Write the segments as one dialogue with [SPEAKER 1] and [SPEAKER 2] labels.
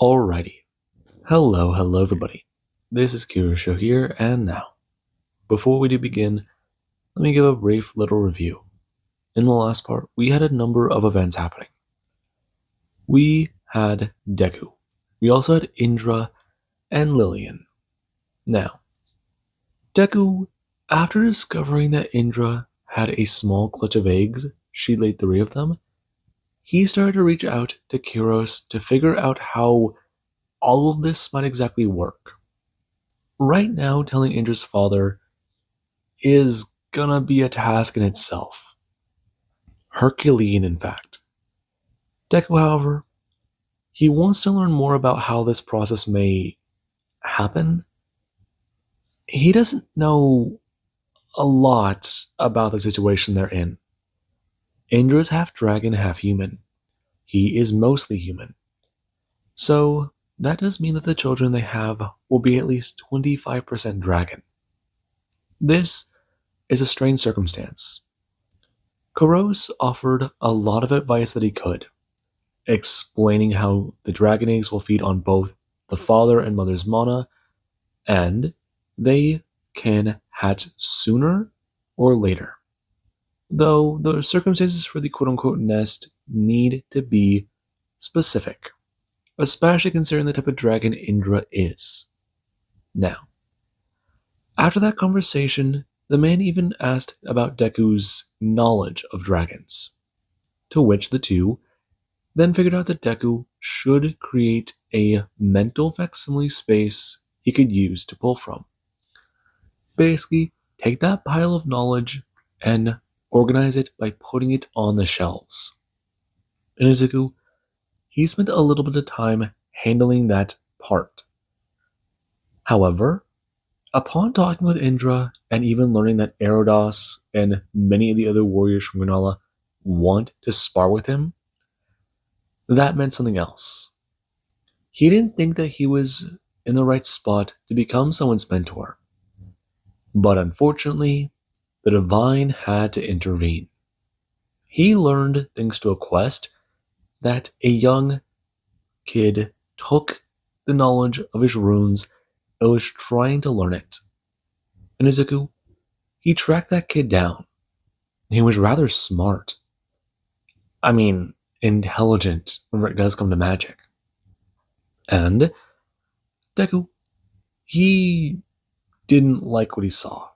[SPEAKER 1] Alrighty. Hello everybody. This is Kirosho here, and now, before we do begin, let me give a brief little review. In the last part, we had a number of events happening. We had Deku. We also had Indra and Lillian. Now, Deku, after discovering that Indra had a small clutch of eggs, she laid 3 of them, he started to reach out to Kiros to figure out how all of this might exactly work. Right now, telling Indra's father is gonna be a task in itself. Herculean, in fact. Deku, however, he wants to learn more about how this process may happen. He doesn't know a lot about the situation they're in. Indra is half dragon, half human. He is mostly human. So, that does mean that the children they have will be at least 25% dragon. This is a strange circumstance. Kuros offered a lot of advice that he could, explaining how the dragon eggs will feed on both the father and mother's mana, and they can hatch sooner or later. Though the circumstances for the quote-unquote nest need to be specific, especially considering the type of dragon Indra is. Now, after that conversation, the man even asked about Deku's knowledge of dragons, to which the two then figured out that Deku should create a mental facsimile space he could use to pull from. Basically, take that pile of knowledge and organize it by putting it on the shelves. In Izuku, he spent a little bit of time handling that part. However, upon talking with Indra and even learning that Erodos and many of the other warriors from Granala want to spar with him, that meant something else. He didn't think that he was in the right spot to become someone's mentor. But unfortunately, the divine had to intervene. He learned thanks to a quest that a young kid took the knowledge of his runes and was trying to learn it. And Izuku, he tracked that kid down. He was rather smart. I mean, intelligent when it does come to magic. And Deku, he didn't like what he saw.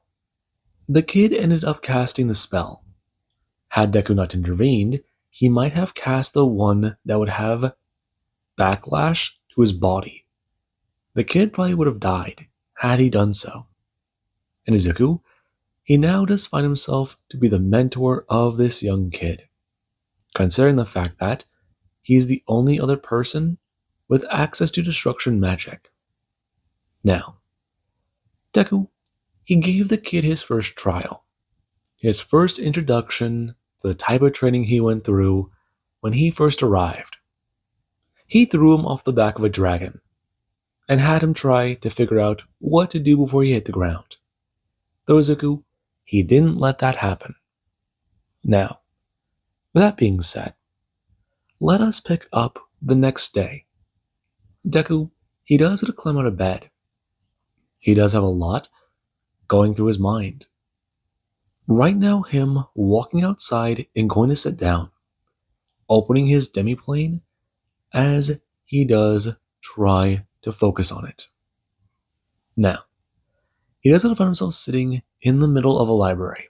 [SPEAKER 1] The kid ended up casting the spell. Had Deku not intervened, he might have cast the one that would have backlash to his body. The kid probably would have died had he done so. And Izuku, he now does find himself to be the mentor of this young kid, considering the fact that he's the only other person with access to destruction magic. Now, Deku, he gave the kid his first trial, his first introduction to the type of training he went through when he first arrived. He threw him off the back of a dragon and had him try to figure out what to do before he hit the ground. Though Izuku, he didn't let that happen. Now, with that being said, let us pick up the next day. Deku, he does get to climb out of bed. He does have a lot going through his mind. Right now, him walking outside and going to sit down, opening his demiplane as he does try to focus on it. Now, he does find himself sitting in the middle of a library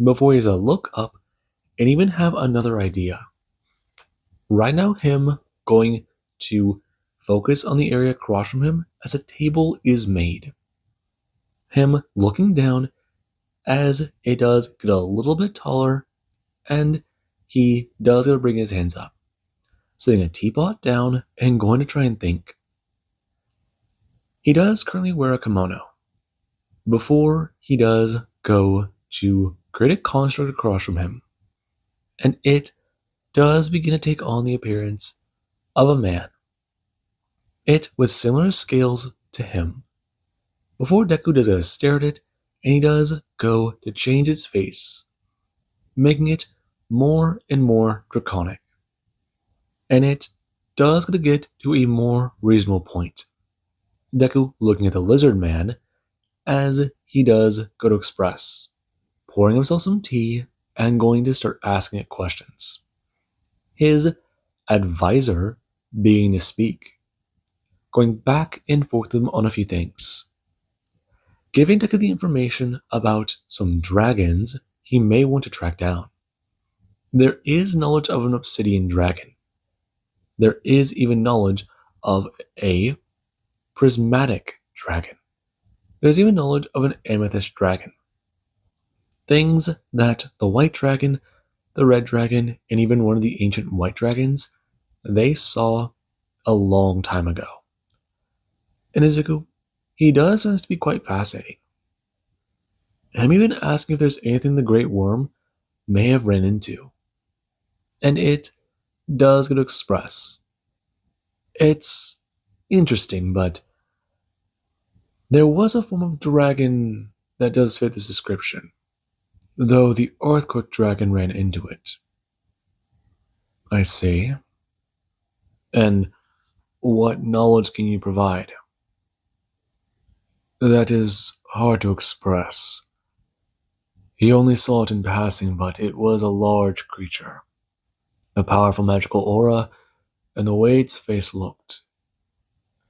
[SPEAKER 1] before he has to look up and even have another idea. Right now, him going to focus on the area across from him as a table is made. Him looking down as it does get a little bit taller, and he does get to bring his hands up, setting a teapot down and going to try and think. He does currently wear a kimono. Before he does go to create a construct across from him, and it does begin to take on the appearance of a man. It with similar scales to him. Before Deku does a stare at it, and he does go to change its face, making it more and more draconic. And it does get to a more reasonable point. Deku looking at the lizard man as he does go to express, pouring himself some tea and going to start asking it questions. His advisor being to speak, going back and forth with him on a few things, giving Deku the information about some dragons he may want to track down. There is knowledge of an obsidian dragon. There is even knowledge of a prismatic dragon. There's even knowledge of an amethyst dragon. Things that the white dragon, the red dragon, and even one of the ancient white dragons, they saw a long time ago. And Izuku, he does find this to be quite fascinating. I'm even asking if there's anything the Great Worm may have ran into. And it does get to express. It's interesting, but there was a form of dragon that does fit this description, though the earthquake dragon ran into it. I see. And what knowledge can you provide? That is hard to express. He only saw it in passing, but it was a large creature. A powerful magical aura, and the way its face looked.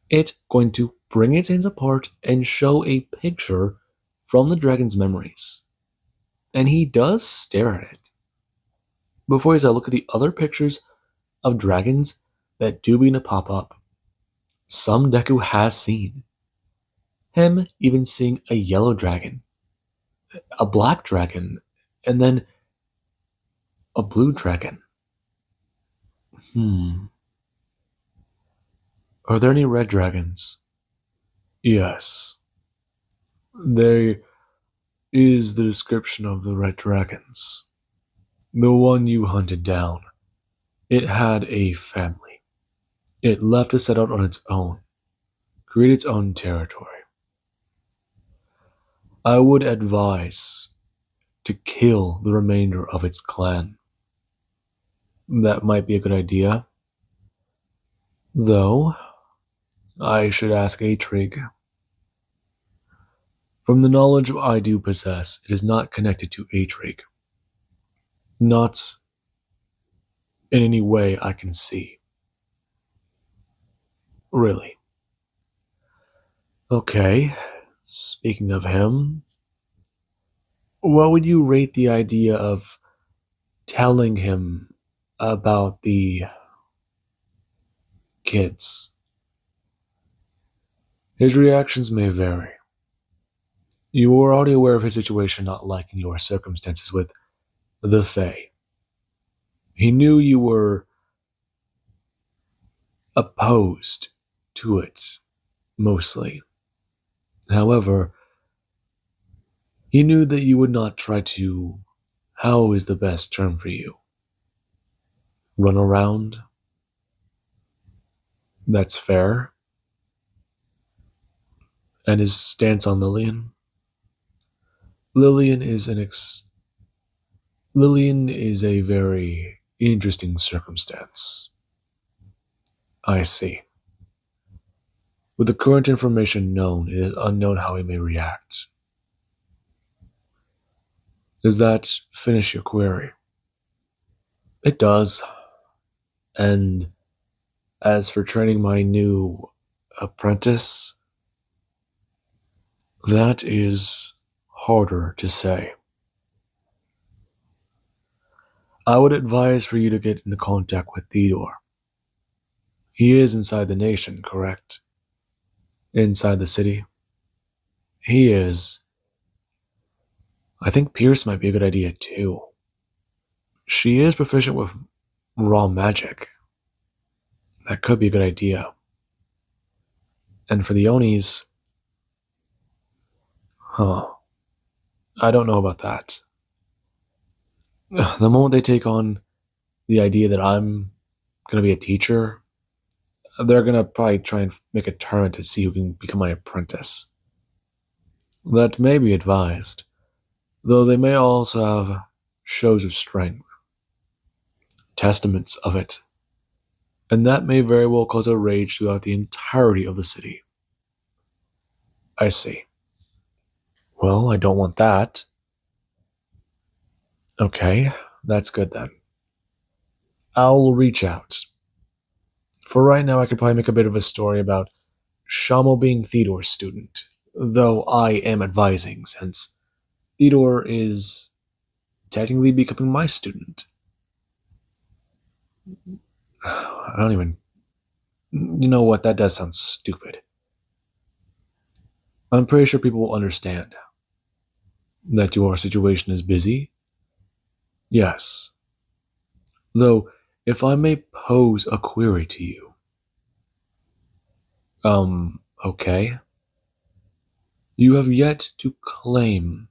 [SPEAKER 1] It going to bring its hands apart and show a picture from the dragon's memories. And he does stare at it. Before as I look at the other pictures of dragons that do begin to pop up. Some Deku has seen. Him even seeing a yellow dragon, a black dragon, and then a blue dragon. Are there any red dragons? Yes. There is the description of the red dragons. The one you hunted down. It had a family. It left to set out on its own, create its own territory. I would advise to kill the remainder of its clan. That might be a good idea. Though, I should ask Atrig. From the knowledge I do possess, it is not connected to Atrig. Not in any way I can see. Really. Okay, speaking of him, what would you rate the idea of telling him about the kids? His reactions may vary. You were already aware of his situation not liking your circumstances with the Fae. He knew you were opposed to it, mostly. However, he knew that you would not try to, how is the best term for you? Run around? That's fair. And his stance on Lillian? Lillian is a very interesting circumstance. I see. With the current information known, it is unknown how he may react. Does that finish your query? It does. And as for training my new apprentice, that is harder to say. I would advise for you to get into contact with Theodore. He is inside the nation, correct? Inside the city? He is. I think Pierce might be a good idea too. She is proficient with raw magic. That could be a good idea. And for the Onis, I don't know about that. The moment they take on the idea that I'm going to be a teacher, they're going to probably try and make a tournament to see who can become my apprentice. That may be advised, though they may also have shows of strength, testaments of it, and that may very well cause a rage throughout the entirety of the city. I see. Well, I don't want that. Okay, that's good then. I'll reach out. For right now, I could probably make a bit of a story about Shamo being Theodore's student, though I am advising since Theodore is technically becoming my student. I don't even. You know what? That does sound stupid. I'm pretty sure people will understand that your situation is busy. Yes. Though, if I may pose a query to you. Okay. You have yet to claim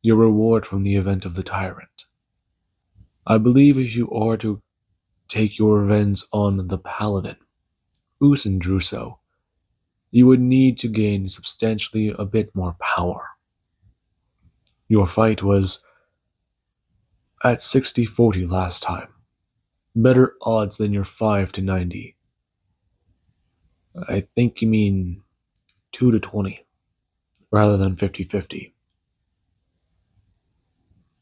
[SPEAKER 1] your reward from the event of the tyrant. I believe if you are to take your revenge on the paladin, Usan Druso, you would need to gain substantially a bit more power. Your fight was at 60-40 last time. Better odds than your 5 to 90. I think you mean 2 to 20, rather than 50-50.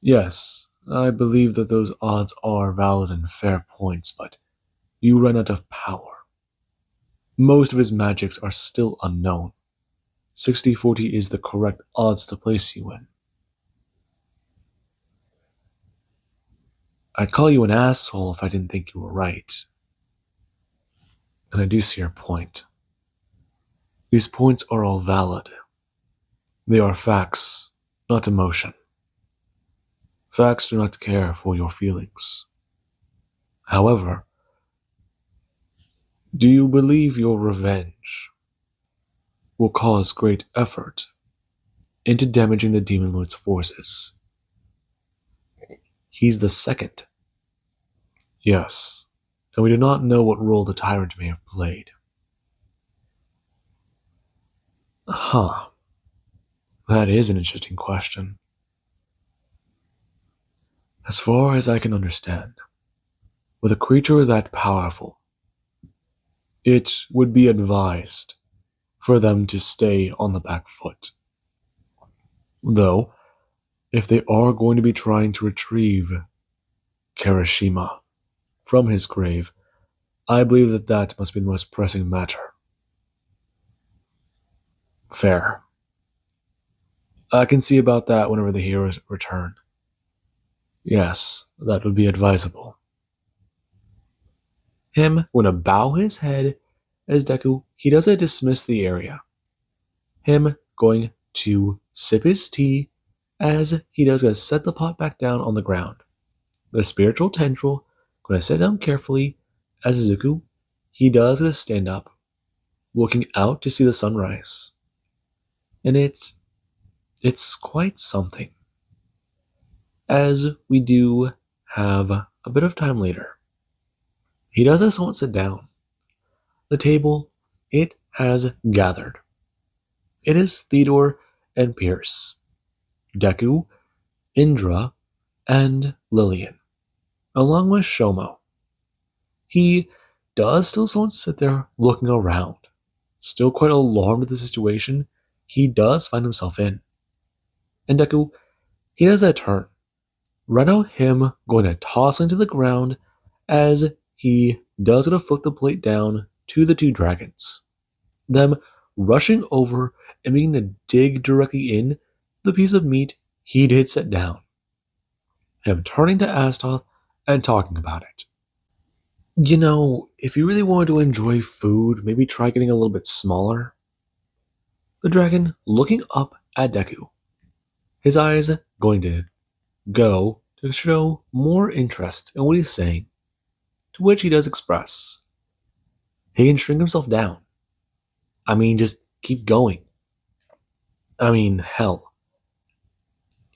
[SPEAKER 1] Yes, I believe that those odds are valid and fair points, but you run out of power. Most of his magics are still unknown. 60-40 is the correct odds to place you in. I'd call you an asshole if I didn't think you were right. And I do see your point. These points are all valid. They are facts, not emotion. Facts do not care for your feelings. However, do you believe your revenge will cause great effort into damaging the Demon Lord's forces? He's the second. Yes, and we do not know what role the tyrant may have played. Huh. That is an interesting question. As far as I can understand, with a creature that powerful, it would be advised for them to stay on the back foot. Though, if they are going to be trying to retrieve Kirishima from his grave, I believe that that must be the most pressing matter. Fair. I can see about that whenever the heroes return. Yes, that would be advisable. Him going to bow his head as Deku, he doesn't dismiss the area. Him going to sip his tea as he does going to set the pot back down on the ground. The spiritual tendril going to sit down carefully as Izuku, he does going to stand up, looking out to see the sunrise. And it's quite something. As we do have a bit of time later, he does just want to sit down. The table, it has gathered. It is Theodore and Pierce, Deku, Indra, and Lillian, along with Shomo. He does still want to sit there looking around. Still quite alarmed at the situation he does find himself in. And Deku, he does a turn. Right now, him going to toss into the ground as he does going to flip the plate down to the two dragons. Them rushing over and beginning to dig directly in the piece of meat he did set down. Him turning to Astoth and talking about it. You know, if you really wanted to enjoy food, maybe try getting a little bit smaller. The dragon looking up at Deku. His eyes going to go to show more interest in what he's saying, to which he does express. He can shrink himself down. I mean, just keep going. I mean, hell.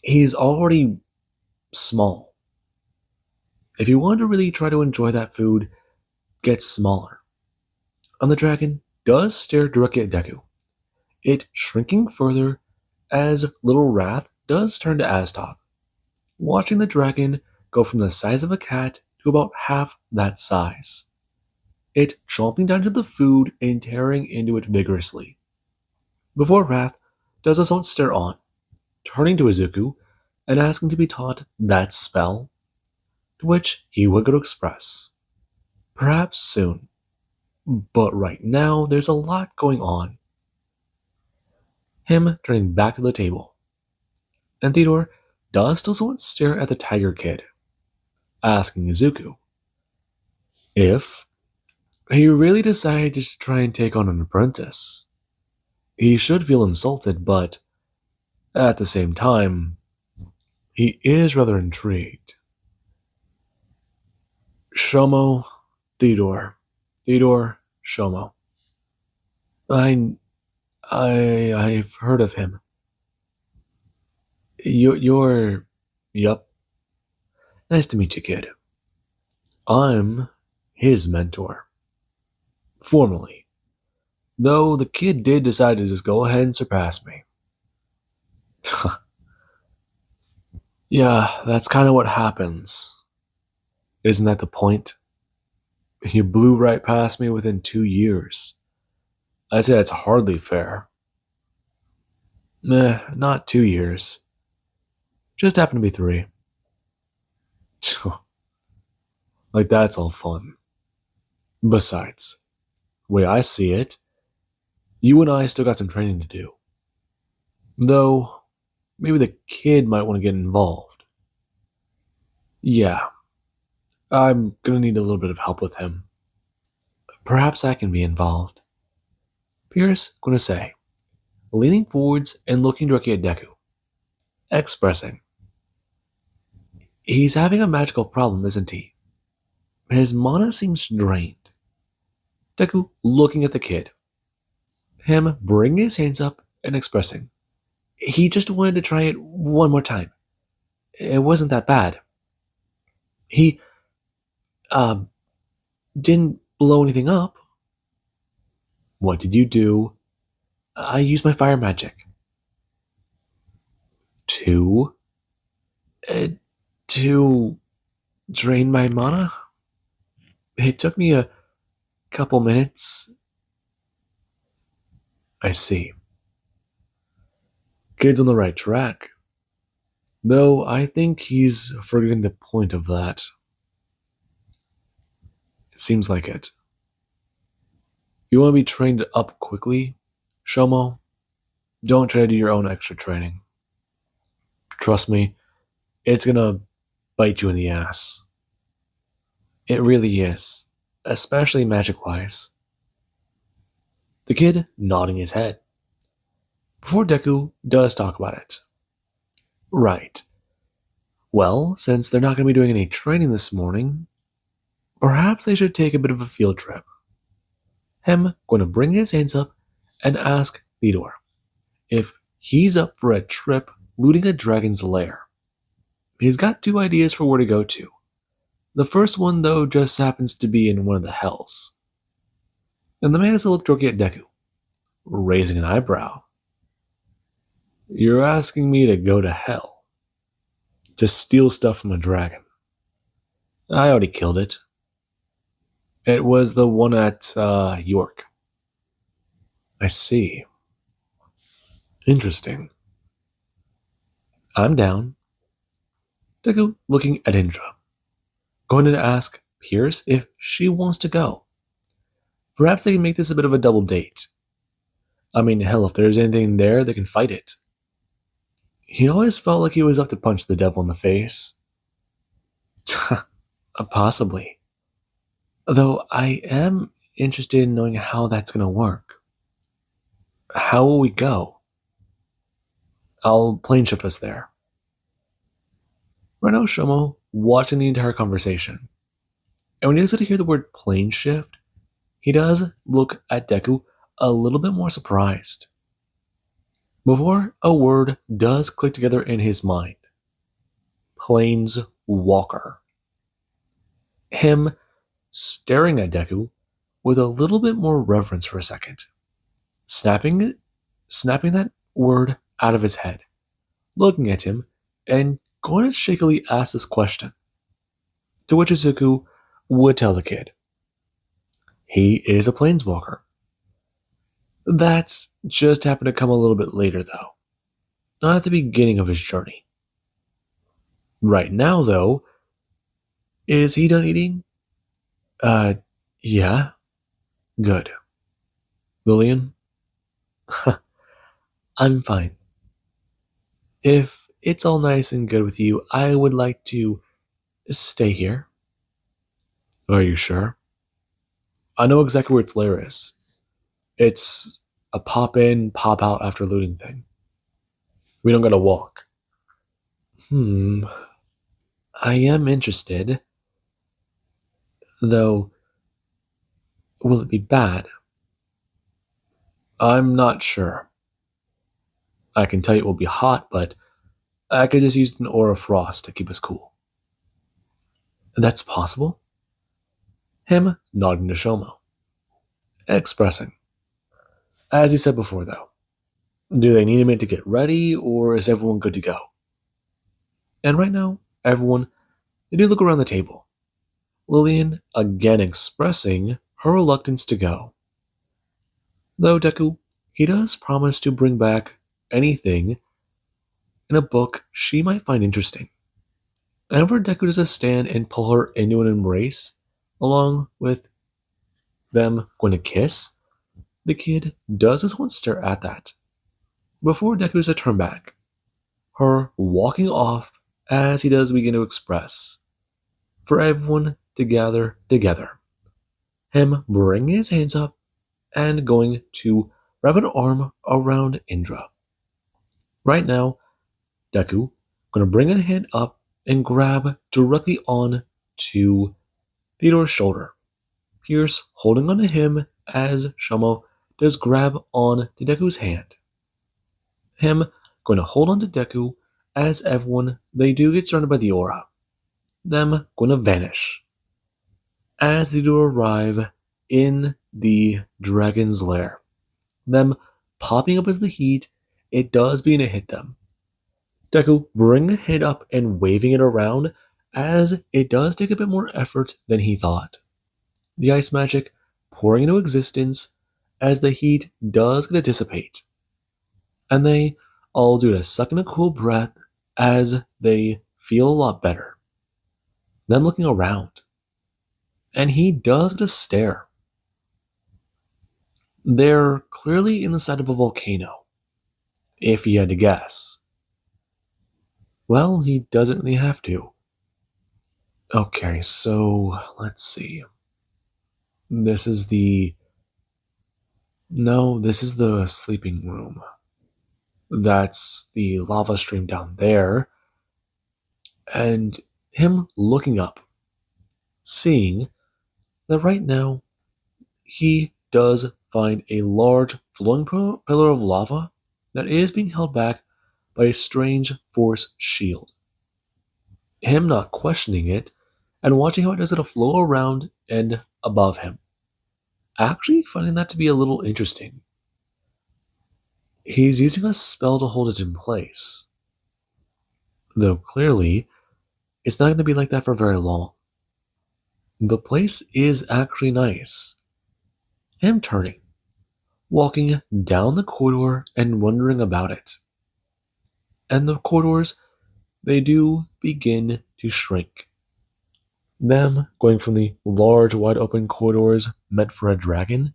[SPEAKER 1] He's already small. If you want to really try to enjoy that food, get smaller. And the dragon does stare directly at Deku, it shrinking further as Little Wrath does turn to Astoth, watching the dragon go from the size of a cat to about half that size. it chomping down to the food and tearing into it vigorously. Before Wrath does us all stare on, turning to Izuku and asking to be taught that spell, to which he would go to express. Perhaps soon, but right now there's a lot going on. Him turning back to the table, and Theodore does still somewhat stare at the Tiger Kid, asking Izuku if he really decided to try and take on an apprentice. He should feel insulted, but at the same time, he is rather intrigued. Shomo, Theodore, Theodore, Shomo. I, I've heard of him. Yup. Nice to meet you, kid. I'm his mentor. Formally. Though the kid did decide to just go ahead and surpass me. Yeah, that's kind of what happens. Isn't that the point? You blew right past me within 2 years. I'd say that's hardly fair. Meh, not 2 years. Just happened to be 3. Like, that's all fun. Besides, the way I see it, you and I still got some training to do. Though, maybe the kid might want to get involved. Yeah, I'm gonna need a little bit of help with him. Perhaps I can be involved. Pierce gonna say, leaning forwards and looking directly at Deku, expressing, he's having a magical problem, isn't he? His mana seems drained. Deku looking at the kid. Him bringing his hands up and expressing, he just wanted to try it one more time. It wasn't that bad. He, didn't blow anything up. What did you do? I used my fire magic. To? To drain my mana? It took me a couple minutes. I see. Kid's on the right track. Though I think he's forgetting the point of that. It seems like it. You want to be trained up quickly, Shomo? Don't try to do your own extra training. Trust me, it's gonna bite you in the ass. It really is, especially magic-wise. The kid nodding his head. Before Deku does talk about it. Right. Well, since they're not going to be doing any training this morning, perhaps they should take a bit of a field trip. Him going to bring his hands up and ask Theodore if he's up for a trip looting a dragon's lair. He's got 2 ideas for where to go to. The first one, though, just happens to be in one of the hells. And the man has a look directly at Deku, raising an eyebrow. You're asking me to go to hell? To steal stuff from a dragon? I already killed it. It was the one at York. I see. Interesting. I'm down. Deku looking at Indra. Going to ask Pierce if she wants to go. Perhaps they can make this a bit of a double date. I mean, hell, if there's anything there, they can fight it. He always felt like he was up to punch the devil in the face. Possibly. Though I am interested in knowing how that's going to work. How will we go? I'll plane shift us there. Right now, Shomo watching the entire conversation. And when he does to hear the word plane shift, he does look at Deku a little bit more surprised. Before a word does click together in his mind. Plains Walker. Him staring at Deku with a little bit more reverence for a second. Snapping that word out of his head. Looking at him and going to shakily ask this question. To which Izuku would tell the kid. He is a planeswalker. That's just happened to come a little bit later, though, not at the beginning of his journey. Right now, though, is he done eating? Uh, yeah, good. Lillian, I'm fine. If it's all nice and good with you, I would like to stay here. Are you sure? I know exactly where its lair is. It's a pop in, pop out after looting thing. We don't gotta walk. Hmm, I am interested. Though, will it be bad? I'm not sure. I can tell you it will be hot, but I could just use an aura frost to keep us cool. That's possible? Him nodding to Shomo, expressing. As he said before, though, do they need a minute to get ready, or is everyone good to go? And right now, everyone, they do look around the table. Lillian again expressing her reluctance to go. Though Deku, he does promise to bring back anything in a book she might find interesting. Whenever Deku does a stand and pull her into an embrace, along with them going to kiss, the kid does just want to stare at that. Before Deku does a turn back, her walking off as he does begin to express, for everyone to gather together. Him bringing his hands up and going to wrap an arm around Indra. Right now, Deku going to bring a hand up and grab directly on to Theodore's shoulder. Pierce holding onto him as Shomo does grab on to Deku's hand. Him going to hold on to Deku as everyone they do get surrounded by the aura. Them going to vanish. As they do arrive in the dragon's lair. Them popping up as the heat, it does begin to hit them. Deku bringing the hand up and waving it around as it does take a bit more effort than he thought. The ice magic pouring into existence as the heat does going to dissipate. And they all do a suck in a cool breath as they feel a lot better. Then looking around. And he does get a stare. They're clearly in the side of a volcano, if he had to guess. Well, he doesn't really have to. Okay, so let's see. This is the. No, this is the sleeping room. That's the lava stream down there. And him looking up, seeing that right now he does find a large flowing pillar of lava that is being held back by a strange force shield. Him not questioning it and watching how it does it flow around and above him. Actually finding that to be a little interesting. He's using a spell to hold it in place. Though clearly, it's not going to be like that for very long. The place is actually nice. Him turning, walking down the corridor and wondering about it. And the corridors, they do begin to shrink. Them going from the large, wide open corridors meant for a dragon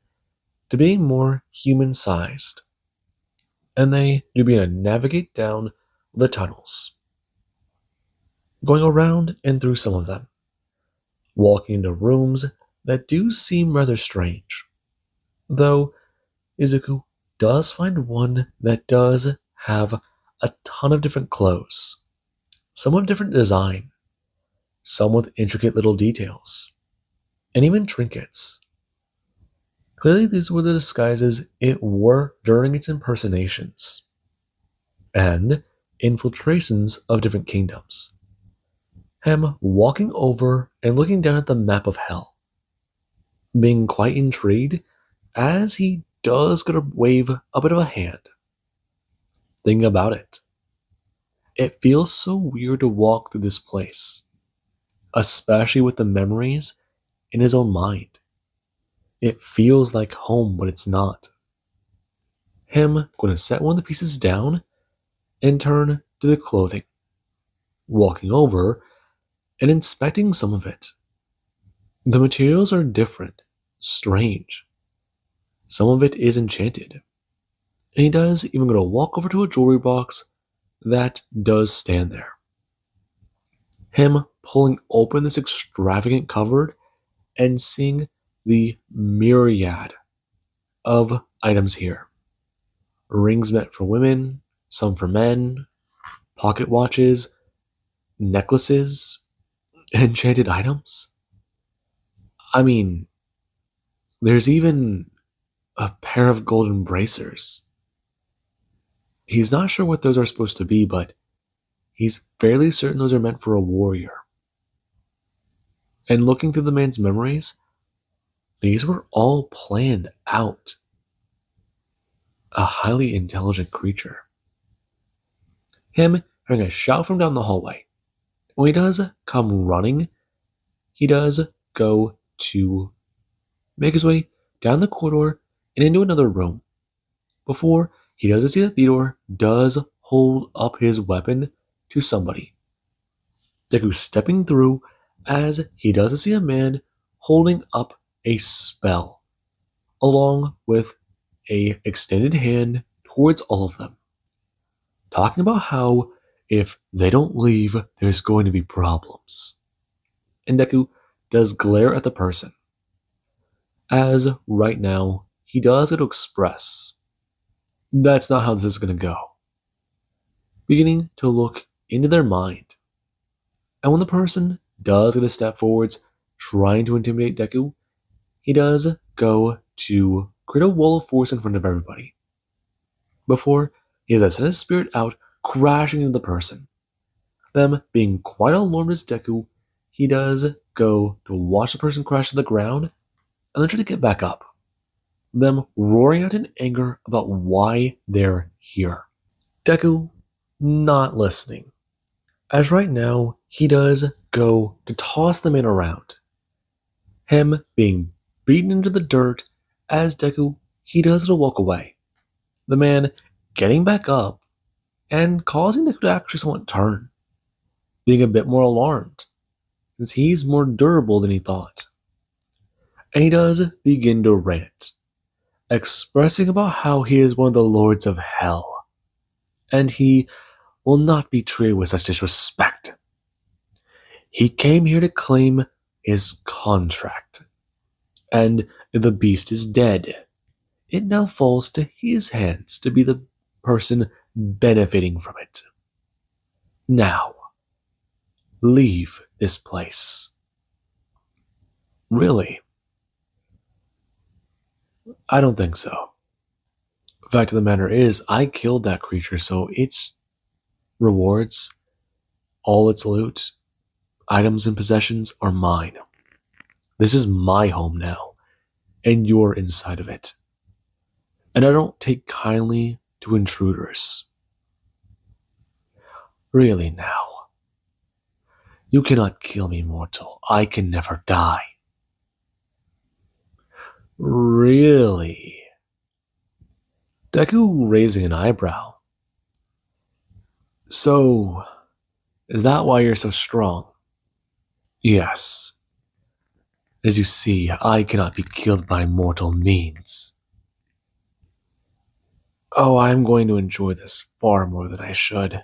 [SPEAKER 1] to being more human sized. And they do begin to navigate down the tunnels, going around and through some of them, walking into rooms that do seem rather strange. Though Izuku does find one that does have a ton of different clothes, some of different design, some with intricate little details, and even trinkets. Clearly, these were the disguises it wore during its impersonations and infiltrations of different kingdoms. Him walking over and looking down at the map of hell, being quite intrigued as he does get a wave a bit of a hand. Thinking about it, it feels so weird to walk through this place, especially with the memories in his own mind. It feels like home, but it's not. Him going to set one of the pieces down and turn to the clothing, walking over and inspecting some of it. The materials are different, strange. Some of it is enchanted. And he does even go to walk over to a jewelry box that does stand there. Him pulling open this extravagant cupboard and seeing the myriad of items here. Rings meant for women, some for men, pocket watches, necklaces, enchanted items. I mean, there's even a pair of golden bracers. He's not sure what those are supposed to be, but he's fairly certain those are meant for a warrior. And looking through the man's memories, these were all planned out. A highly intelligent creature. Him hearing a shout from down the hallway. When he does come running, he does go to make his way down the corridor and into another room. Before he does see that Theodore does hold up his weapon to somebody. Deku stepping through as he does see a man holding up a spell, along with a extended hand towards all of them, talking about how if they don't leave, there's going to be problems. And Deku does glare at the person, as right now he does get to express that's not how this is going to go. Beginning to look into their mind. And when the person does get a step forwards, trying to intimidate Deku, he does go to create a wall of force in front of everybody. Before he has sent his spirit out, crashing into the person. Them being quite alarmed as Deku, he does go to watch the person crash to the ground and then try to get back up. Them roaring out in anger about why they're here. Deku not listening, as right now he does go to toss the man around. Him being beaten into the dirt as Deku, he does to walk away. The man getting back up and causing Deku to actually somewhat turn, being a bit more alarmed, since he's more durable than he thought. And he does begin to rant, expressing about how he is one of the lords of hell, and he will not be treated with such disrespect. He came here to claim his contract, and the beast is dead. It now falls to his hands to be the person benefiting from it. Now, leave this place. Really? I don't think so. The fact of the matter is, I killed that creature, so its rewards, all its loot, items and possessions are mine. This is my home now, and you're inside of it. And I don't take kindly to intruders. Really now. You cannot kill me, mortal. I can never die. Really? Deku raising an eyebrow. So, is that why you're so strong? Yes. As you see, I cannot be killed by mortal means. Oh, I'm going to enjoy this far more than I should.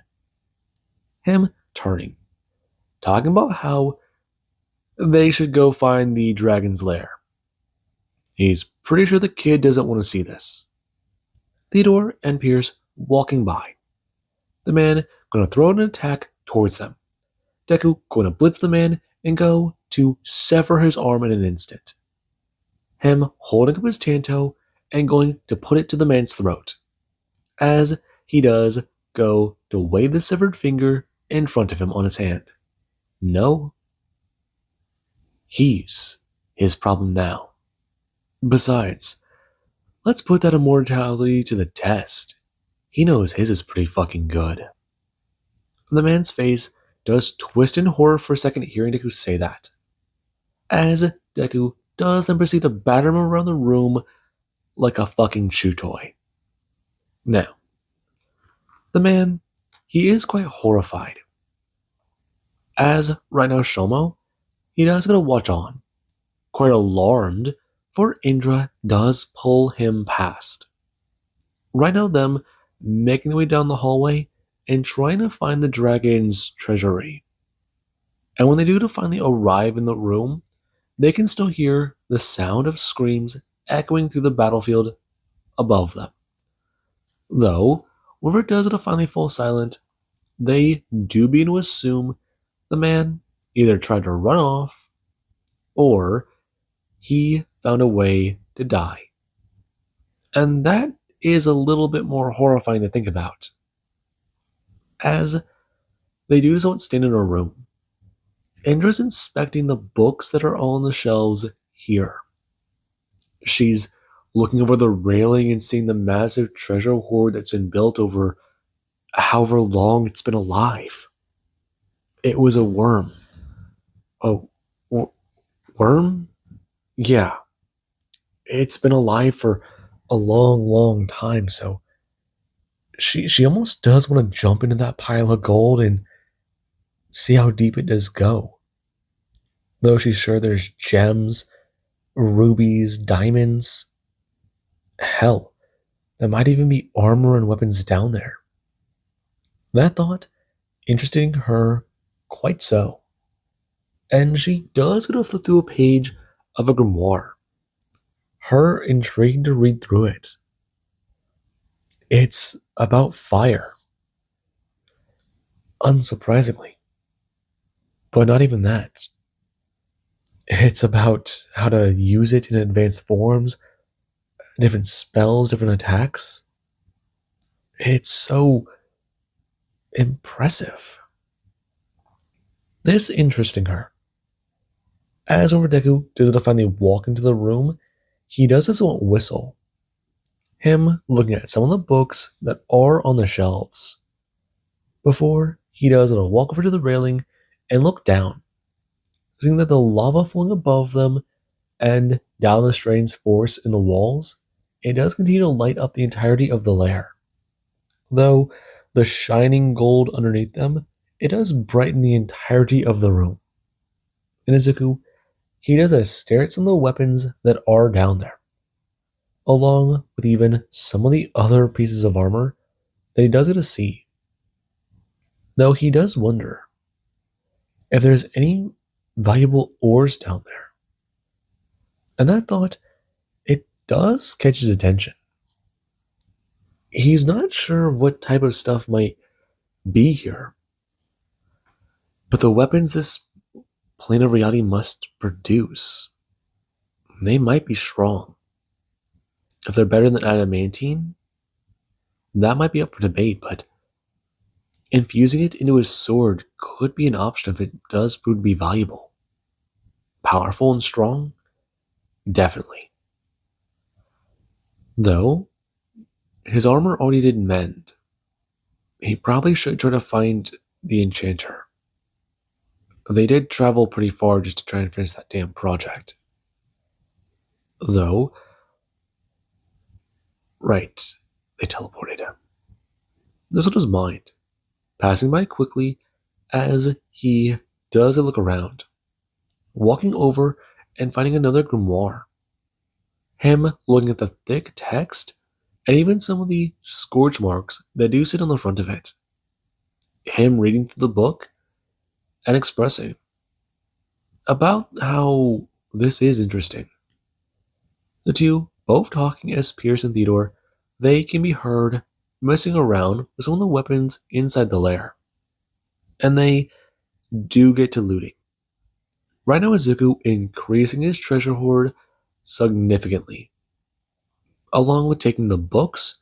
[SPEAKER 1] Him turning, talking about how they should go find the dragon's lair. He's pretty sure the kid doesn't want to see this. Theodore and Pierce walking by. The man going to throw an attack towards them. Deku going to blitz the man and go to sever his arm in an instant. Him holding up his Tanto and going to put it to the man's throat. As he does go to wave the severed finger in front of him on his hand. No. He's his problem now. Besides, let's put that immortality to the test. He knows his is pretty fucking good. The man's face does twist in horror for a second hearing Deku say that. As Deku does then proceed to batter him around the room like a fucking chew toy. Now, the man, he is quite horrified. As right now Shomo, he does gotta watch on, quite alarmed, for Indra does pull him past. Right now them making their way down the hallway and trying to find the dragon's treasury. And when they do to finally arrive in the room, they can still hear the sound of screams echoing through the battlefield above them. Though, whenever it does to finally fall silent, they do begin to assume the man either tried to run off or he found a way to die. And that is a little bit more horrifying to think about, as they do so stand in a room. Indra's inspecting the books that are all on the shelves here. She's looking over the railing and seeing the massive treasure hoard that's been built over however long it's been alive. It was a worm. Oh, worm? Yeah. It's been alive for a long, long time, so she almost does want to jump into that pile of gold and see how deep it does go. Though she's sure there's gems, rubies, diamonds. Hell, there might even be armor and weapons down there. That thought interesting her quite so. And she does go to flip through a page of a grimoire. Her intrigued to read through it. It's about fire. Unsurprisingly. But not even that. It's about how to use it in advanced forms, different spells, different attacks. It's so impressive. This interesting her. As over Deku does to finally walk into the room, he does this little whistle. Him looking at some of the books that are on the shelves. Before he does a walk over to the railing and look down, seeing that the lava flowing above them and down the strange force in the walls, it does continue to light up the entirety of the lair. Though the shining gold underneath them, it does brighten the entirety of the room. And Izuku, he does a stare at some of the weapons that are down there, along with even some of the other pieces of armor that he does get to see. Though he does wonder if there's any valuable ores down there. And that thought, it does catch his attention. He's not sure what type of stuff might be here, but the weapons this plane of reality must produce, they might be strong. If they're better than adamantine, that might be up for debate, but infusing it into his sword could be an option if it does prove to be valuable. Powerful and strong? Definitely. Though, his armor already did mend. He probably should try to find the enchanter. They did travel pretty far just to try and finish that damn project. Though, right, they teleported him. This was his mind, passing by quickly as he does a look around, walking over and finding another grimoire. Him looking at the thick text and even some of the scourge marks that do sit on the front of it. Him reading through the book and expressing about how this is interesting. The two, both talking as Pierce and Theodore, they can be heard messing around with some of the weapons inside the lair. And they do get to looting. Right now Izuku increasing his treasure hoard significantly, along with taking the books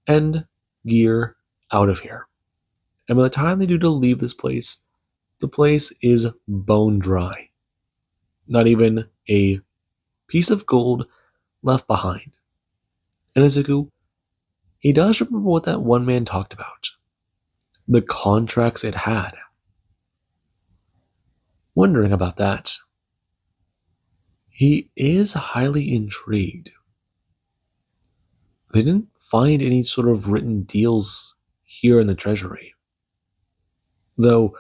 [SPEAKER 1] and gear out of here. And by the time they do to leave this place, the place is bone dry. Not even a piece of gold left behind. And Izuku, he does remember what that one man talked about. The contracts it had. Wondering about that. He is highly intrigued. They didn't find any sort of written deals here in the treasury. Though,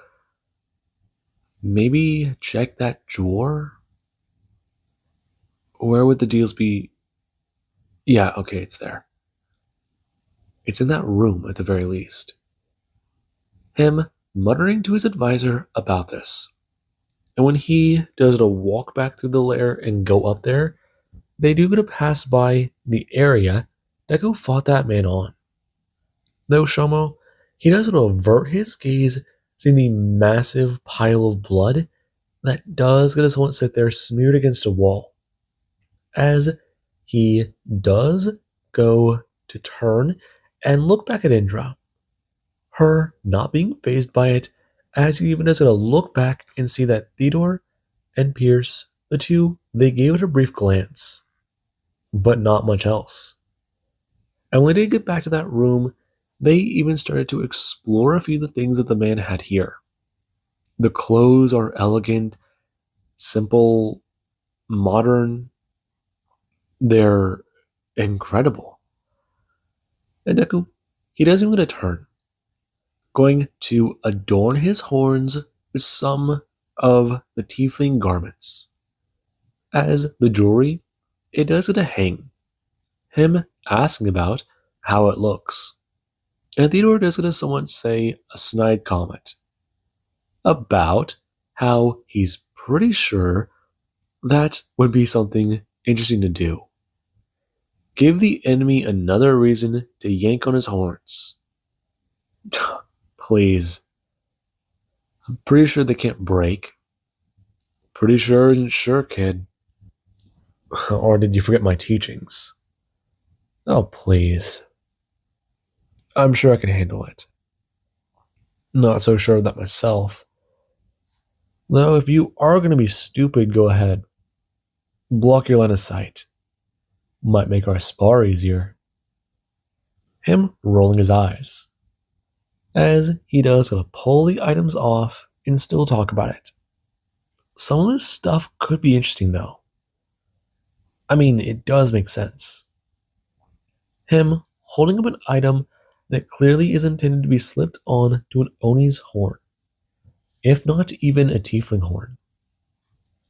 [SPEAKER 1] maybe check that drawer? Where would the deals be? Yeah, okay, it's there. It's in that room at the very least. Him muttering to his advisor about this. And when he does a walk back through the lair and go up there, they do get to pass by the area Deku fought that man on. Though Shomo, he does avert his gaze, seeing the massive pile of blood that does get someone sit there smeared against a wall. As he does go to turn and look back at Indra, her not being fazed by it, as he even is going to look back and see that Theodore and Pierce, the two, they gave it a brief glance, but not much else. And when they did get back to that room, they even started to explore a few of the things that the man had here. The clothes are elegant, simple, modern. They're incredible. And Deku, he doesn't even get a turn, going to adorn his horns with some of the tiefling garments. As the jewelry, it does get a hang. Him asking about how it looks. And Theodore does get to someone say a snide comment about how he's pretty sure that would be something interesting to do. Give the enemy another reason to yank on his horns. Please. I'm pretty sure they can't break. Pretty sure isn't sure, kid. Or did you forget my teachings? Oh, please. I'm sure I can handle it. Not so sure of that myself. Though, if you are going to be stupid, go ahead. Block your line of sight. Might make our spar easier. Him rolling his eyes, as he does gonna pull the items off and still talk about it. Some of this stuff could be interesting though. I mean, it does make sense. Him holding up an item that clearly is intended to be slipped on to an Oni's horn, if not even a tiefling horn.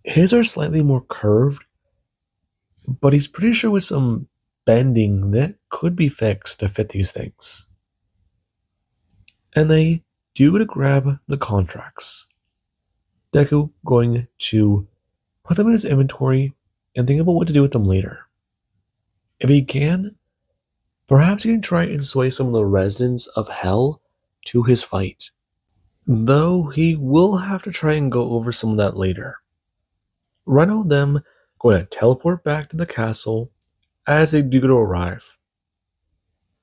[SPEAKER 1] His are slightly more curved, but he's pretty sure with some bending that could be fixed to fit these things. And they do go to grab the contracts. Deku going to put them in his inventory and think about what to do with them later. If he can, perhaps he can try and sway some of the residents of Hell to his fight. Though he will have to try and go over some of that later. Rhino and them going to teleport back to the castle as they do go to arrive.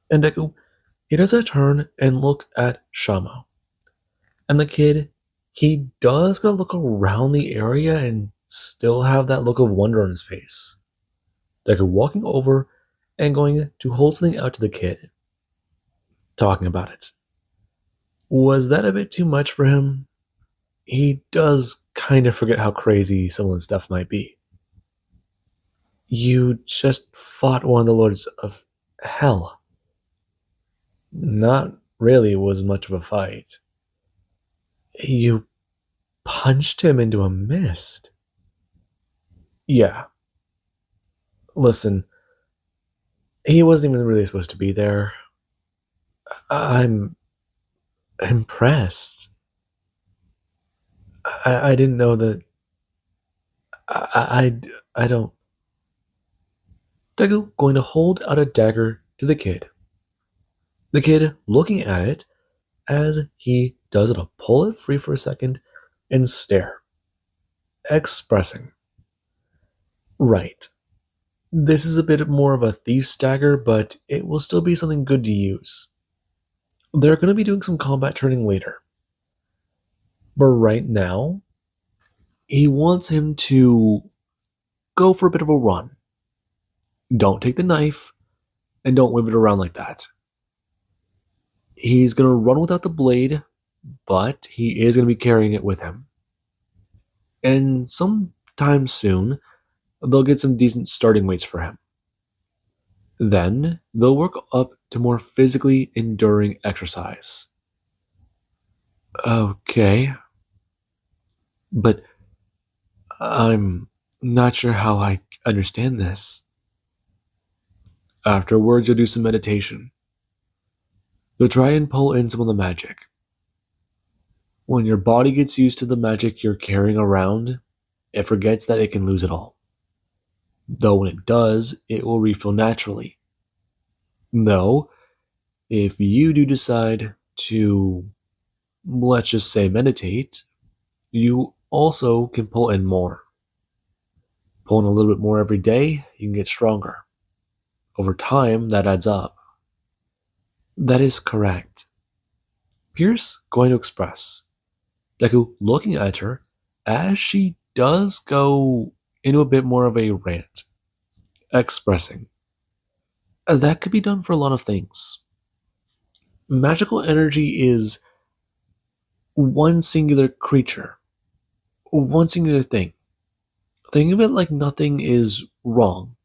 [SPEAKER 1] And Deku, he does a turn and look at Shama. And the kid, he does go look around the area and still have that look of wonder on his face. Deku walking over and going to hold something out to the kid, talking about it. Was that a bit too much for him? He does kind of forget how crazy some of the stuff might be. You just fought one of the lords of hell. Not really was much of a fight. You punched him into a mist. Yeah. Listen, he wasn't even really supposed to be there. I'm impressed. I didn't know that. I don't. Deku going to hold out a dagger to the kid. The kid looking at it as he does it, pull it free for a second and stare, expressing, right, this is a bit more of a thief's dagger, but it will still be something good to use. They're going to be doing some combat training later. But right now, he wants him to go for a bit of a run. Don't take the knife and don't whip it around like that. He's going to run without the blade, but he is going to be carrying it with him. And sometime soon, they'll get some decent starting weights for him. Then they'll work up to more physically enduring exercise. Okay, but I'm not sure how I understand this. Afterwards, you'll do some meditation. You'll try and pull in some of the magic. When your body gets used to the magic you're carrying around, it forgets that it can lose it all. Though when it does, it will refill naturally. Though, if you do decide to, let's just say, meditate, you also can pull in more. Pulling a little bit more every day, you can get stronger. Over time, that adds up. That is correct. Pierce going to express. Deku looking at her as she does go into a bit more of a rant, expressing. That could be done for a lot of things. Magical energy is one singular creature, one singular thing. Think of it like nothing is wrong.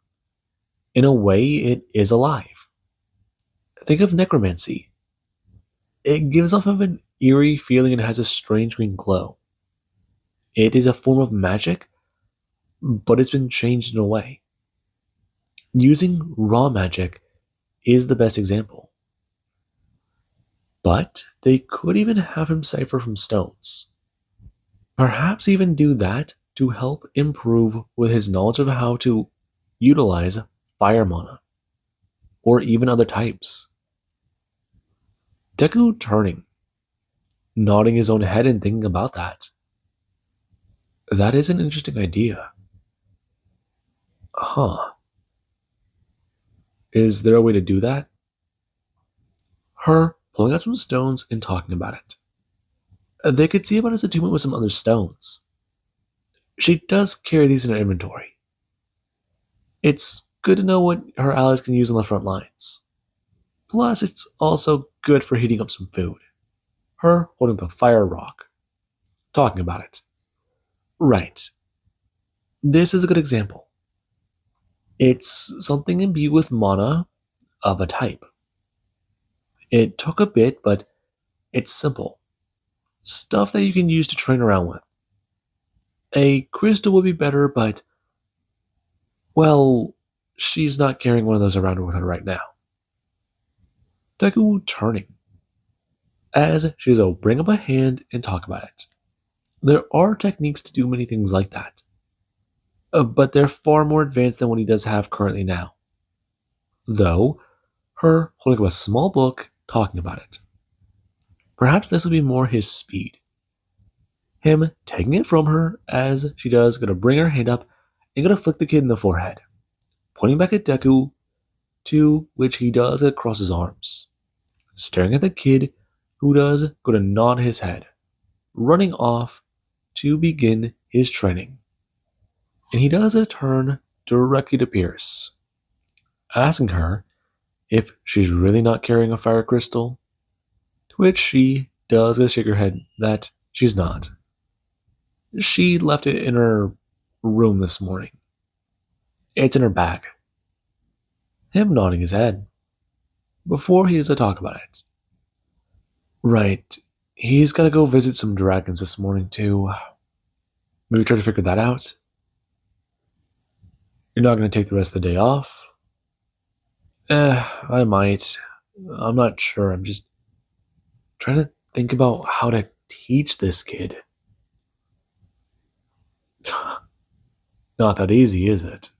[SPEAKER 1] In a way, it is alive. Think of necromancy. It gives off of an eerie feeling and has a strange green glow. It is a form of magic, but it's been changed in a way. Using raw magic is the best example. But they could even have him cipher from stones. Perhaps even do that to help improve with his knowledge of how to utilize fire mana, or even other types. Deku turning, nodding his own head and thinking about that. That is an interesting idea. Huh. Is there a way to do that? Her pulling out some stones and talking about it. They could see about his attunement with some other stones. She does carry these in her inventory. It's good to know what her allies can use on the front lines. Plus, it's also good for heating up some food. Her holding the fire rock, talking about it. Right. This is a good example. It's something imbued with mana of a type. It took a bit, but it's simple. Stuff that you can use to train around with. A crystal would be better, but, well, she's not carrying one of those around with her right now. Deku turning, as she will bring up a hand and talk about it. There are techniques to do many things like that, but they're far more advanced than what he does have currently now. Though, her holding up a small book talking about it. Perhaps this would be more his speed. Him taking it from her as she does, gonna bring her hand up and gonna flick the kid in the forehead, pointing back at Deku, to which he does across his arms, staring at the kid, who does gonna nod his head, running off to begin his training. And he does a turn directly to Pierce, asking her if she's really not carrying a fire crystal, to which she does shake her head that she's not. She left it in her room this morning. It's in her bag. Him nodding his head, before he does a talk about it. Right, he's gotta go visit some dragons this morning too. Maybe try to figure that out. You're not gonna take the rest of the day off? I might. I'm not sure. I'm just trying to think about how to teach this kid. Not that easy, is it?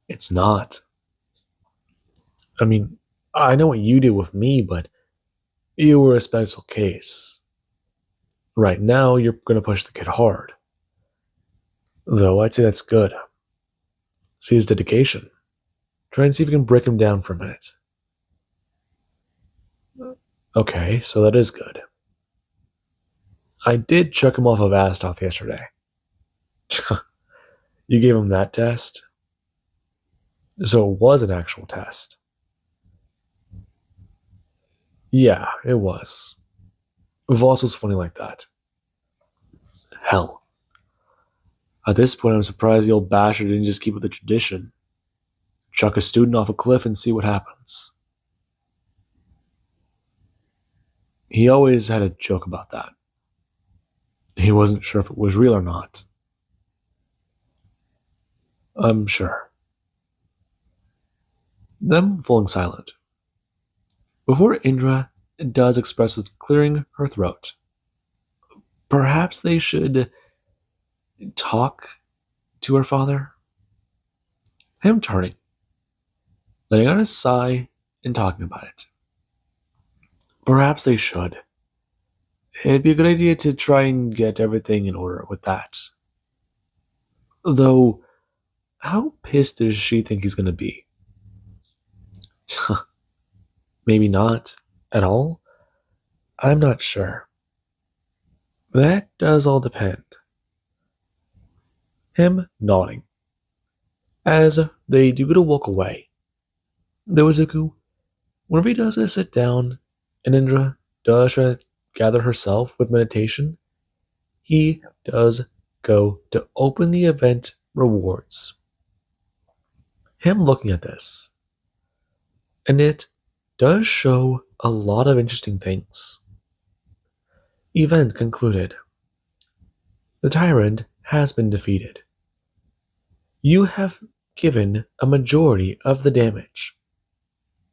[SPEAKER 1] It's not. I mean, I know what you did with me, but you were a special case. Right now, you're gonna push the kid hard. Though I'd say that's good. See his dedication. Try and see if you can break him down for a minute. Okay, so that is good. I did chuck him off of Astoth yesterday. You gave him that test? So it was an actual test. Yeah, it was. Voss was funny like that. Hell, At this point, I'm surprised the old bastard didn't just keep with the tradition. Chuck a student off a cliff and see what happens. He always had a joke about that. He wasn't sure if it was real or not. I'm sure. Them falling silent. Before Indra does express with clearing her throat, perhaps they should talk to her father? Him turning, letting out a sigh, and talking about it. Perhaps they should. It'd be a good idea to try and get everything in order with that. Though, how pissed does she think he's gonna be? Maybe not at all? I'm not sure. That does all depend. Him nodding. As they do to walk away, there was Deku. Whenever he does sit down, and Indra does try to gather herself with meditation, he does go to open the event rewards. Him looking at this, and it does show a lot of interesting things. Event concluded. The tyrant has been defeated. You have given a majority of the damage.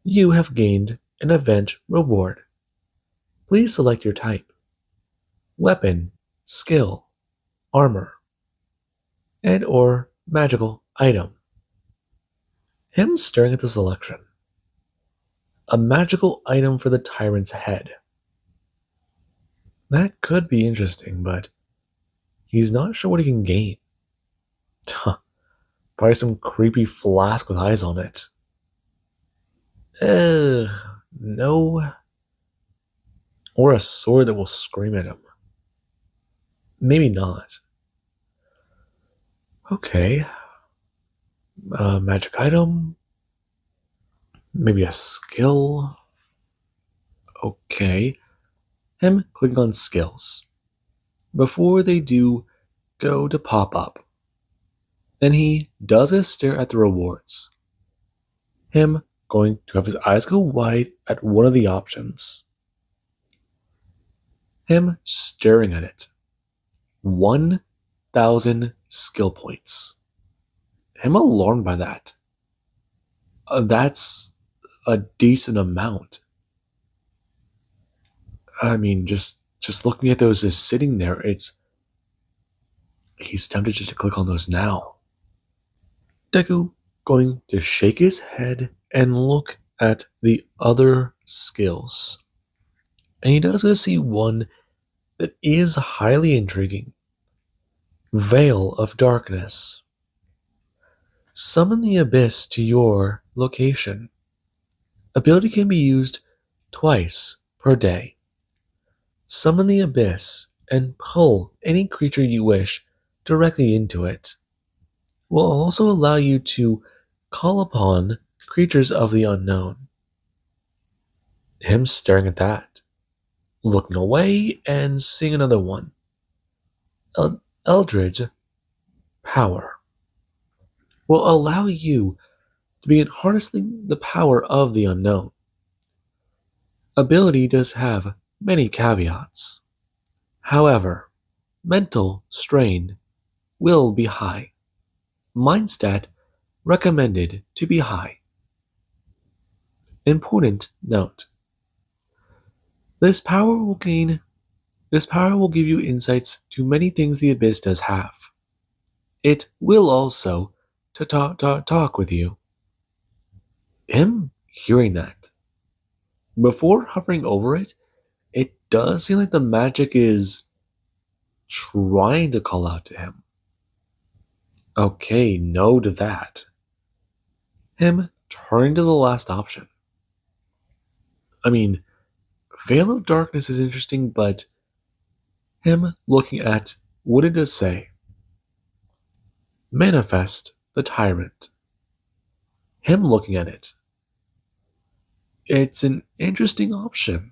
[SPEAKER 1] You have gained an event reward. Please select your type. Weapon, skill, armor, and or magical item. Him staring at the selection. A magical item for the tyrant's head. That could be interesting, but he's not sure what he can gain. Probably some creepy flask with eyes on it. No. Or a sword that will scream at him. Maybe not. Okay. Magic item. Maybe a skill. Okay. Him clicking on skills. Before they do go to pop up. Then he does a stare at the rewards. Him going to have his eyes go wide at one of the options. Him staring at it. 1,000 skill points. Him alarmed by that. That's a decent amount. I mean, just looking at those just sitting there, he's tempted just to click on those now. Deku going to shake his head and look at the other skills. And he does see one that is highly intriguing. Veil of Darkness. Summon the Abyss to your location. Ability can be used twice per day. Summon the Abyss and pull any creature you wish directly into it. Will also allow you to call upon creatures of the unknown. Him staring at that, looking away and seeing another one. Eldritch Power will allow you to begin harnessing the power of the unknown. Ability does have many caveats. However, mental strain will be high. Mind stat recommended to be high. Important note. This power will give you insights to many things the Abyss does have. It will also talk with you. Him hearing that. Before hovering over it, it does seem like the magic is trying to call out to him. Okay, no to that. Him turning to the last option. I mean, Veil of Darkness is interesting, but him looking at what it does say. Manifest the Tyrant. Him looking at it. It's an interesting option.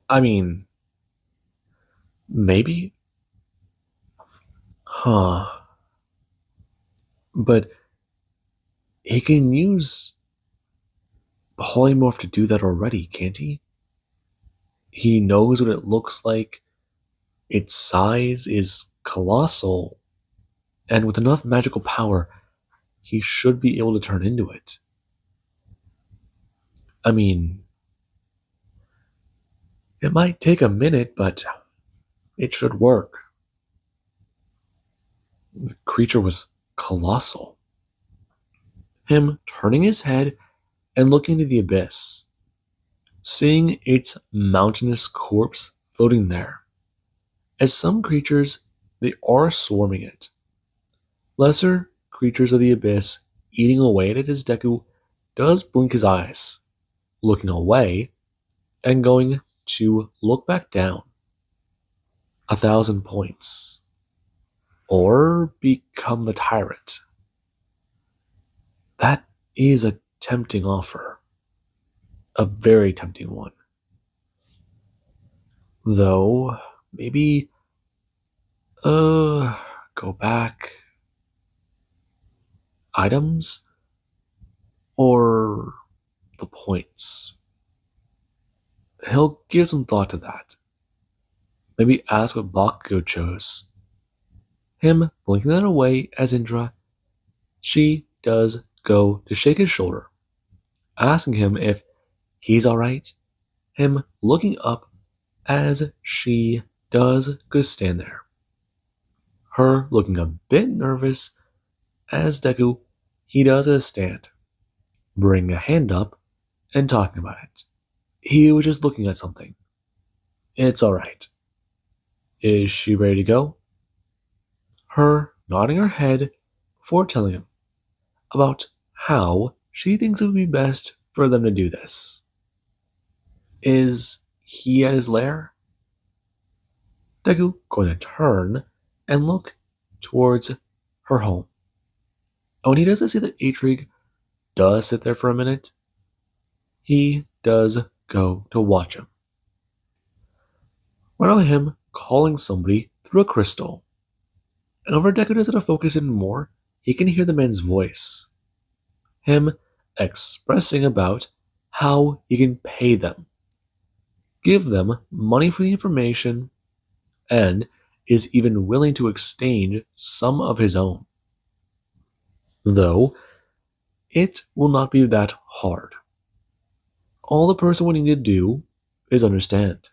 [SPEAKER 1] I mean, maybe. Huh. But he can use polymorph to do that already, can't he? He knows what it looks like. Its size is colossal, and with enough magical power, he should be able to turn into it. I mean, it might take a minute, but it should work. The creature was colossal. Him turning his head and looking into the abyss, seeing its mountainous corpse floating there. As some creatures, they are swarming it. Lesser creatures of the abyss eating away at it as Deku does blink his eyes, looking away and going to look back down. 1,000 points. Or become the tyrant. That is a tempting offer. A very tempting one. Though, maybe, go back. Items? Or the points? He'll give some thought to that. Maybe ask what Bakugo chose. Him blinking that away as Indra, she does go to shake his shoulder, asking him if he's alright. Him looking up as she does go stand there. Her looking a bit nervous as Deku, he does a stand, bringing a hand up and talking about it. He was just looking at something. It's alright. Is she ready to go? Her nodding her head before telling him about how she thinks it would be best for them to do this. Is he at his lair? Deku going to turn and look towards her home. And when he does see that Atrig does sit there for a minute, he does go to watch him. Right on him calling somebody through a crystal. And over Deku does it to focus in more, he can hear the man's voice. Him expressing about how he can pay them, give them money for the information, and is even willing to exchange some of his own. Though, it will not be that hard. All the person would need to do is understand.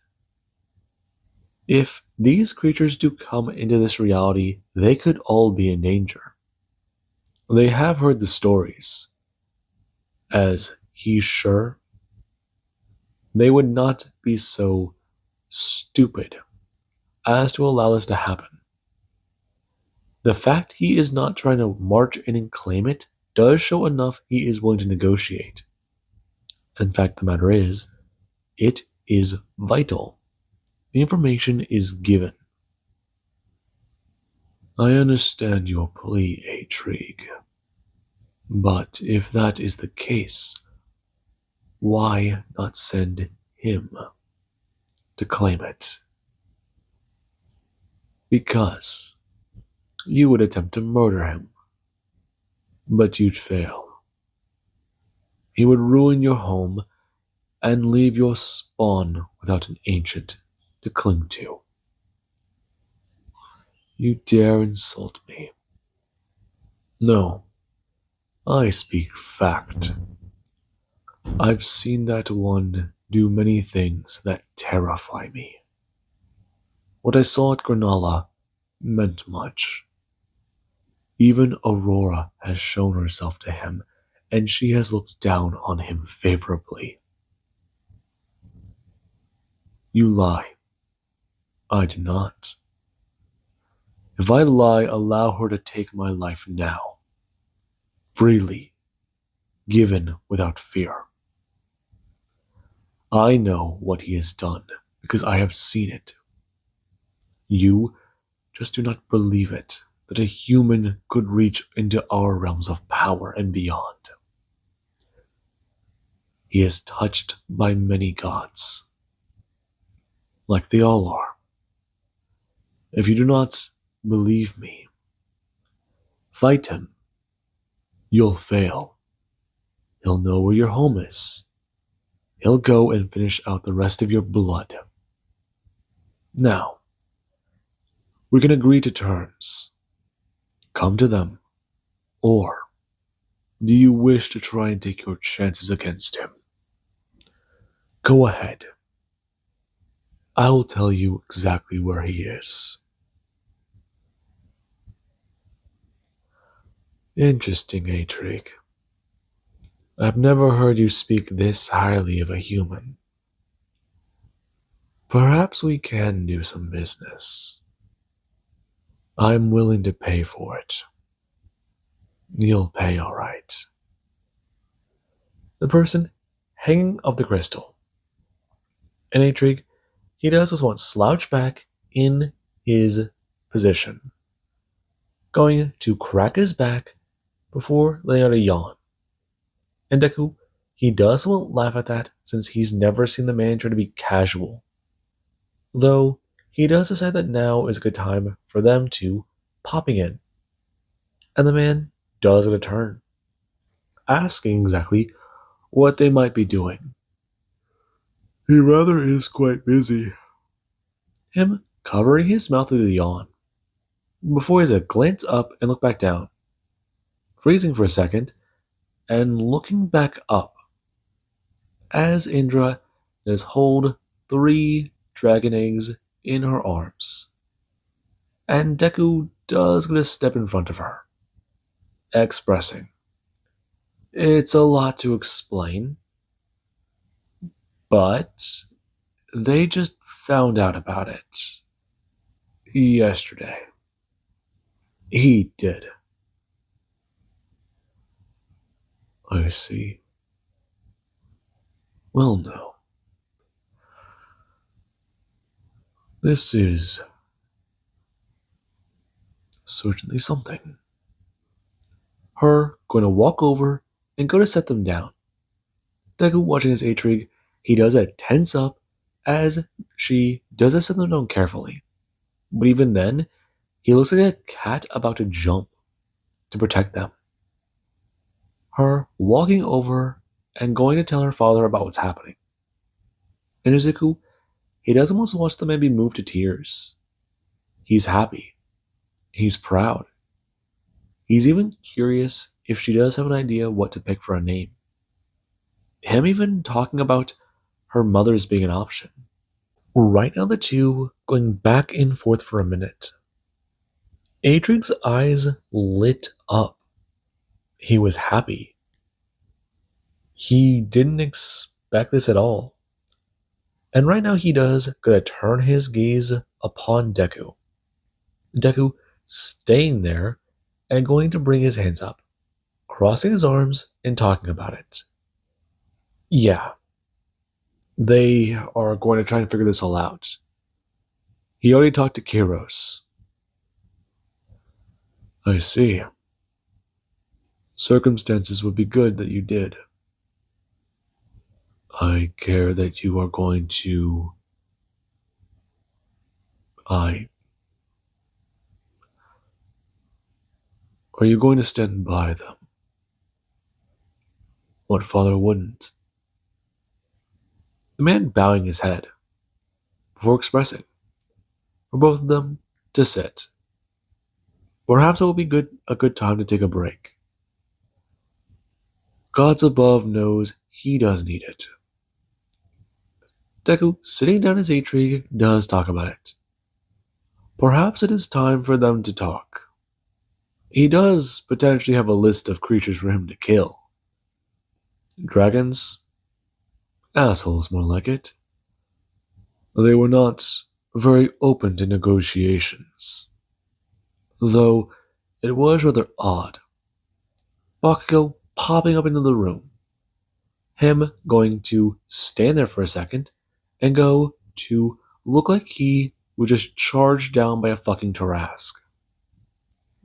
[SPEAKER 1] If these creatures do come into this reality, they could all be in danger. They have heard the stories. As he's sure, they would not be so stupid as to allow this to happen. The fact he is not trying to march in and claim it does show enough he is willing to negotiate. In fact, the matter is, it is vital. The information is given. I understand your plea, Atrig. But if that is the case, why not send him to claim it? Because you would attempt to murder him, but you'd fail. He would ruin your home and leave your spawn without an ancient to cling to. You dare insult me? No, I speak fact. I've seen that one do many things that terrify me. What I saw at Granala meant much. Even Aurora has shown herself to him, and she has looked down on him favorably. You lie. I do not. If I lie, allow her to take my life now. Freely. Given without fear. I know what he has done, because I have seen it. You just do not believe it, that a human could reach into our realms of power and beyond. He is touched by many gods, like they all are. If you do not believe me, Fight him. You'll fail. He'll know where your home is. He'll go and finish out the rest of your blood. Now, we can agree to terms. Come to them. Or do you wish to try and take your chances against him? Go ahead. I will tell you exactly where he is. Interesting, Atrig. I've never heard you speak this highly of a human. Perhaps we can do some business. I'm willing to pay for it. You'll pay all right. The person hanging up the crystal. And Atrig, he does just want slouch back in his position, going to crack his back before letting out a yawn. And Deku, he does want to laugh at that since he's never seen the man try to be casual. Though he does decide that now is a good time for them to popping in. And the man does get a turn, asking exactly what they might be doing. He rather is quite busy. Him covering his mouth with a yawn, before he has a glance up and look back down, freezing for a second, and looking back up, as Indra does hold 3 dragon eggs in her arms. And Deku does get a step in front of her, expressing, it's a lot to explain, but they just found out about it yesterday. He did. I see. Well, no. This is certainly something. Her going to walk over and go to set them down. Deku watching his Atrig, he does a tense up as she does set them down carefully. But even then, he looks like a cat about to jump to protect them. Her walking over and going to tell her father about what's happening. And Izuku, he does almost watch the man be moved to tears. He's happy. He's proud. He's even curious if she does have an idea what to pick for a name. Him even talking about her mother's being an option. Right now the two going back and forth for a minute. Adric's eyes lit up. He was happy. He didn't expect this at all. And right now he does gonna turn his gaze upon Deku. Deku staying there and going to bring his hands up, crossing his arms and talking about it. Yeah, they are going to try and figure this all out. He already talked to Kiros. I see. Circumstances would be good that you did. I care that you are going to... Are you going to stand by them? What father wouldn't? The man bowing his head, before expressing, for both of them to sit. Perhaps it will be a good time to take a break. Gods above knows he does need it. Deku, sitting down his Atrig, does talk about it. Perhaps it is time for them to talk. He does potentially have a list of creatures for him to kill. Dragons? Assholes, more like it. They were not very open to negotiations. Though it was rather odd. Bakugo popping up into the room. Him going to stand there for a second and go to look like he was just charged down by a fucking Tarrasque.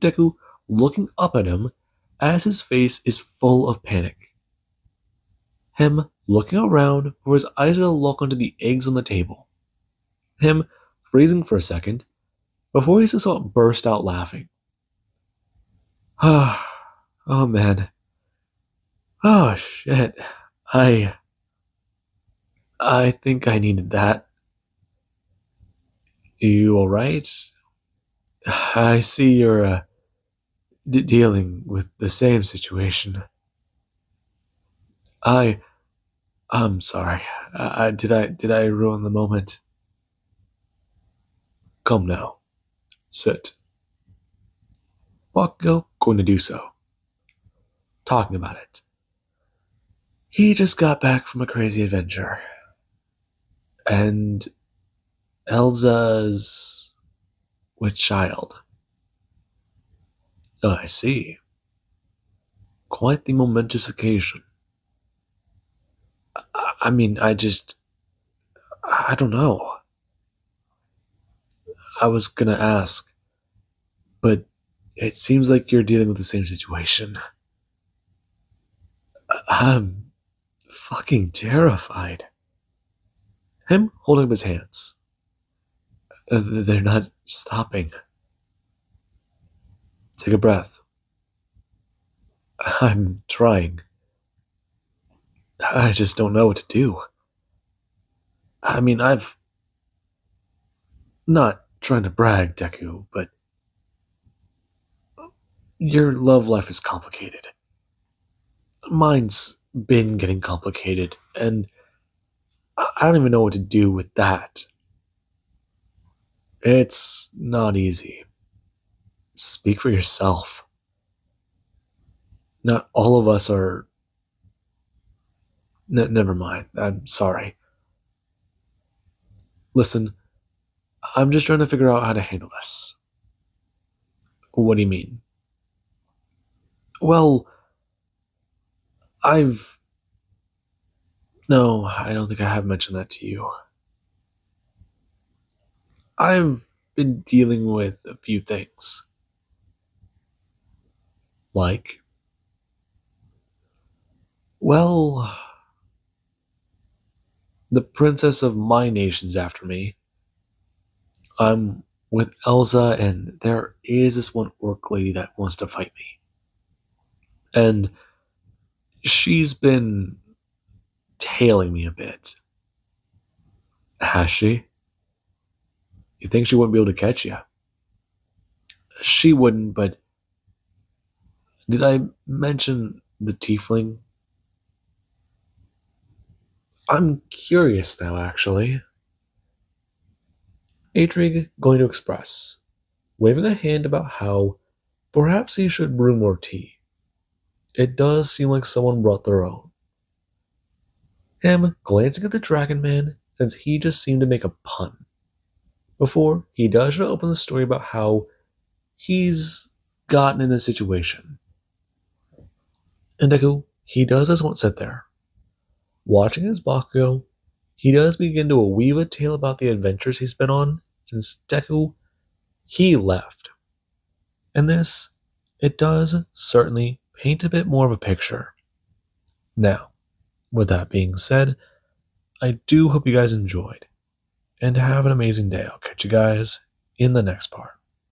[SPEAKER 1] Deku looking up at him as his face is full of panic. Him looking around for his eyes to lock onto the eggs on the table. Him freezing for a second before he just burst out laughing. Oh man. Oh shit. I I think I needed that. You alright? I see you're dealing with the same situation. I I'm sorry. Did I ruin the moment? Come now. Sit. Bakugo going to do so. Talking about it. He just got back from a crazy adventure. And Elsa's with child. Oh, I see. Quite the momentous occasion. I mean, I don't know. I was gonna ask, but it seems like you're dealing with the same situation. I'm fucking terrified. Him holding up his hands. They're not stopping. Take a breath. I'm trying. I just don't know what to do. I mean, I've not trying to brag, Deku, but your love life is complicated. Mine's been getting complicated, and I don't even know what to do with that. It's not easy. Speak for yourself. Not all of us are. Never mind. I'm sorry. Listen, I'm just trying to figure out how to handle this. What do you mean? Well, I've. No, I don't think I have mentioned that to you. I've been dealing with a few things. Like, well, the princess of my nation's after me. I'm with Elsa, and there is this one orc lady that wants to fight me. And she's been tailing me a bit. Has she? You think she wouldn't be able to catch you? She wouldn't, but did I mention the tiefling? I'm curious now, actually. Adrig going to express, waving a hand about how perhaps he should brew more tea. It does seem like someone brought their own. Him glancing at the dragon man, since he just seemed to make a pun. Before, he does try to open the story about how he's gotten in this situation. And Deku, he does just want to sit there. Watching his Bakugo, he does begin to weave a tale about the adventures he's been on since Deku, he left. And this, it does certainly paint a bit more of a picture. Now, with that being said, I do hope you guys enjoyed, and have an amazing day. I'll catch you guys in the next part.